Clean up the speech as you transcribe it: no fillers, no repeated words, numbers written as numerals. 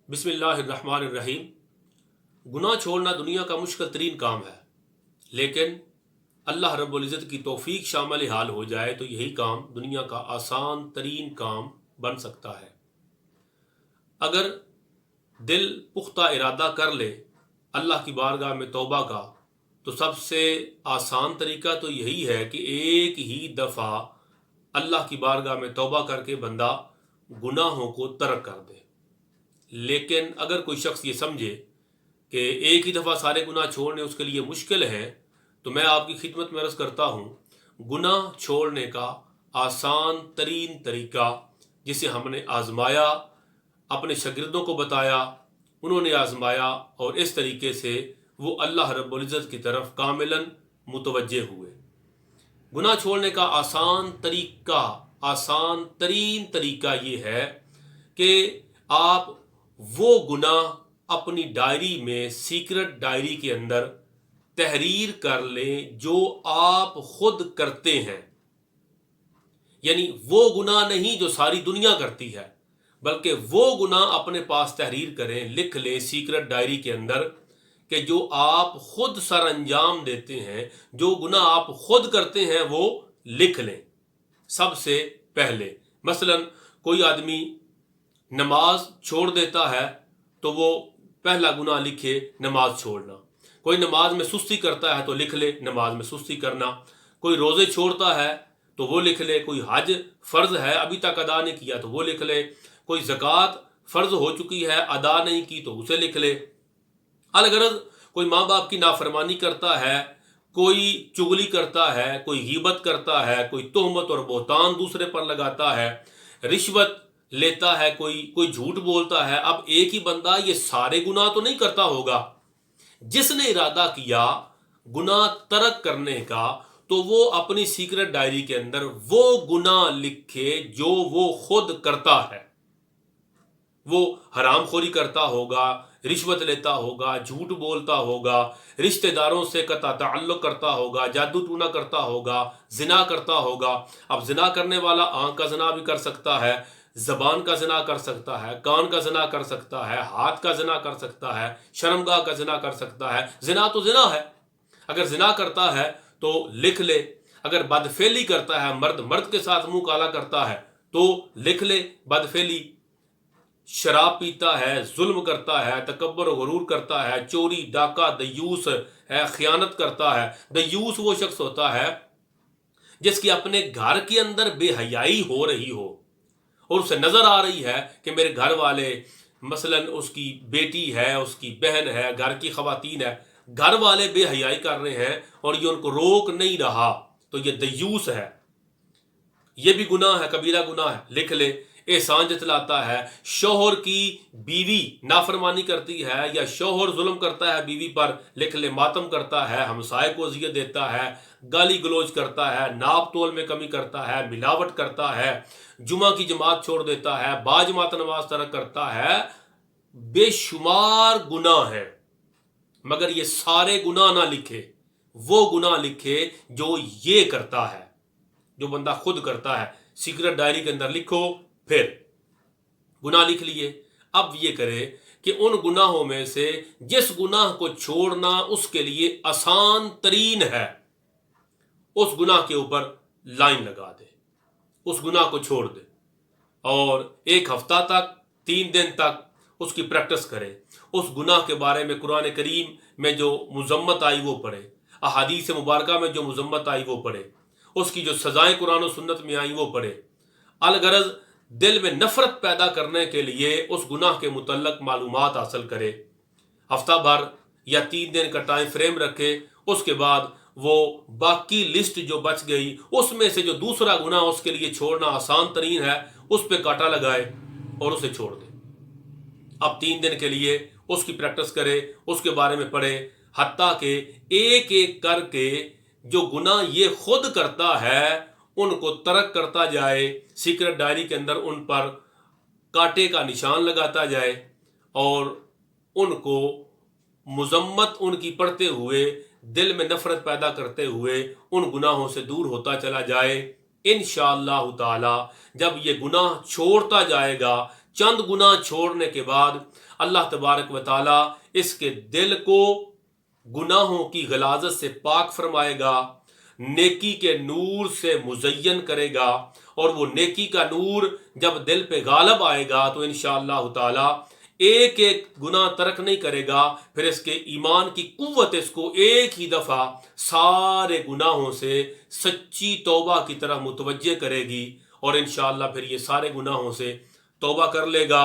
بسم اللہ الرحمن الرحیم۔ گناہ چھوڑنا دنیا کا مشکل ترین کام ہے، لیکن اللہ رب العزت کی توفیق شامل حال ہو جائے تو یہی کام دنیا کا آسان ترین کام بن سکتا ہے۔ اگر دل پختہ ارادہ کر لے اللہ کی بارگاہ میں توبہ کا، تو سب سے آسان طریقہ تو یہی ہے کہ ایک ہی دفعہ اللہ کی بارگاہ میں توبہ کر کے بندہ گناہوں کو ترک کر دے۔ لیکن اگر کوئی شخص یہ سمجھے کہ ایک ہی دفعہ سارے گناہ چھوڑنے اس کے لیے مشکل ہے، تو میں آپ کی خدمت میں عرض کرتا ہوں، گناہ چھوڑنے کا آسان ترین طریقہ جسے ہم نے آزمایا، اپنے شاگردوں کو بتایا، انہوں نے آزمایا اور اس طریقے سے وہ اللہ رب العزت کی طرف کاملاً متوجہ ہوئے۔ گناہ چھوڑنے کا آسان ترین طریقہ یہ ہے کہ آپ وہ گناہ اپنی ڈائری میں، سیکرٹ ڈائری کے اندر تحریر کر لیں جو آپ خود کرتے ہیں۔ یعنی وہ گناہ نہیں جو ساری دنیا کرتی ہے، بلکہ وہ گناہ اپنے پاس تحریر کریں، لکھ لیں سیکرٹ ڈائری کے اندر کہ جو آپ خود سر انجام دیتے ہیں، جو گناہ آپ خود کرتے ہیں وہ لکھ لیں۔ سب سے پہلے مثلا کوئی آدمی نماز چھوڑ دیتا ہے تو وہ پہلا گناہ لکھے نماز چھوڑنا۔ کوئی نماز میں سستی کرتا ہے تو لکھ لے نماز میں سستی کرنا۔ کوئی روزے چھوڑتا ہے تو وہ لکھ لے۔ کوئی حج فرض ہے ابھی تک ادا نہیں کیا تو وہ لکھ لے۔ کوئی زکوٰۃ فرض ہو چکی ہے ادا نہیں کی تو اسے لکھ لے۔ الغرض کوئی ماں باپ کی نافرمانی کرتا ہے، کوئی چغلی کرتا ہے، کوئی غیبت کرتا ہے، کوئی تہمت اور بہتان دوسرے پر لگاتا ہے، رشوت لیتا ہے، کوئی جھوٹ بولتا ہے۔ اب ایک ہی بندہ یہ سارے گناہ تو نہیں کرتا ہوگا۔ جس نے ارادہ کیا گناہ ترک کرنے کا تو وہ اپنی سیکرٹ ڈائری کے اندر وہ گناہ لکھے جو وہ خود کرتا ہے۔ وہ حرام خوری کرتا ہوگا، رشوت لیتا ہوگا، جھوٹ بولتا ہوگا، رشتہ داروں سے قطع تعلق کرتا ہوگا، جادو ٹونا کرتا ہوگا، زنا کرتا ہوگا۔ اب زنا کرنے والا آنکھ کا زنا بھی کر سکتا ہے، زبان کا زنا کر سکتا ہے، کان کا زنا کر سکتا ہے، ہاتھ کا زنا کر سکتا ہے، شرمگاہ کا زنا کر سکتا ہے۔ زنا تو زنا ہے۔ اگر زنا کرتا ہے تو لکھ لے۔ اگر بدفعلی کرتا ہے، مرد کے ساتھ منہ کالا کرتا ہے تو لکھ لے بدفعلی۔ شراب پیتا ہے، ظلم کرتا ہے، تکبر و غرور کرتا ہے، چوری ڈاکہ دیوس ہے، خیانت کرتا ہے۔ دیوس وہ شخص ہوتا ہے جس کی اپنے گھر کے اندر بے حیائی ہو رہی ہو اور اسے نظر آ رہی ہے کہ میرے گھر والے، مثلا اس کی بیٹی ہے، اس کی بہن ہے، گھر کی خواتین ہے، گھر والے بے حیائی کر رہے ہیں اور یہ ان کو روک نہیں رہا، تو یہ دیوس ہے۔ یہ بھی گناہ ہے، کبیرہ گناہ ہے، لکھ لے۔ احسان جتلاتا ہے، شوہر کی بیوی نافرمانی کرتی ہے یا شوہر ظلم کرتا ہے بیوی پر، لکھ لے۔ ماتم کرتا ہے، ہمسائے کو اذیت دیتا ہے، گالی گلوچ کرتا ہے، ناپ تول میں کمی کرتا ہے، ملاوٹ کرتا ہے، جمعہ کی جماعت چھوڑ دیتا ہے، باجماعت نماز ترک کرتا ہے۔ بے شمار گناہ ہیں، مگر یہ سارے گناہ نہ لکھے، وہ گناہ لکھے جو یہ کرتا ہے، جو بندہ خود کرتا ہے۔ سیکرٹ ڈائری کے اندر لکھو، پھر گناہ لکھ لیے۔ اب یہ کرے کہ ان گناہوں میں سے جس گناہ کو چھوڑنا اس کے لیے آسان ترین ہے، اس گناہ کے اوپر لائن لگا دے، اس گناہ کو چھوڑ دے، اور 1 ہفتہ تک، 3 دن تک اس کی پریکٹس کرے۔ اس گناہ کے بارے میں قرآن کریم میں جو مذمت آئی وہ پڑھے، احادیث مبارکہ میں جو مذمت آئی وہ پڑھے، اس کی جو سزائیں قرآن و سنت میں آئیں وہ پڑھے۔ الغرض دل میں نفرت پیدا کرنے کے لیے اس گناہ کے متعلق معلومات حاصل کرے، ہفتہ بھر یا 3 دن کا ٹائم فریم رکھے۔ اس کے بعد وہ باقی لسٹ جو بچ گئی اس میں سے جو دوسرا گناہ اس کے لیے چھوڑنا آسان ترین ہے اس پہ کاٹا لگائے اور اسے چھوڑ دے۔ اب 3 دن کے لیے اس کی پریکٹس کرے، اس کے بارے میں پڑھے، حتیٰ کہ ایک ایک کر کے جو گناہ یہ خود کرتا ہے ان کو ترک کرتا جائے، سیکرٹ ڈائری کے اندر ان پر کانٹے کا نشان لگاتا جائے اور ان کو مذمت ان کی پڑھتے ہوئے، دل میں نفرت پیدا کرتے ہوئے ان گناہوں سے دور ہوتا چلا جائے۔ انشاءاللہ تعالی جب یہ گناہ چھوڑتا جائے گا، چند گناہ چھوڑنے کے بعد اللہ تبارک و تعالی اس کے دل کو گناہوں کی غلاظت سے پاک فرمائے گا، نیکی کے نور سے مزین کرے گا، اور وہ نیکی کا نور جب دل پہ غالب آئے گا تو انشاءاللہ تعالی ایک ایک گناہ ترک نہیں کرے گا، پھر اس کے ایمان کی قوت اس کو ایک ہی دفعہ سارے گناہوں سے سچی توبہ کی طرح متوجہ کرے گی، اور انشاءاللہ پھر یہ سارے گناہوں سے توبہ کر لے گا۔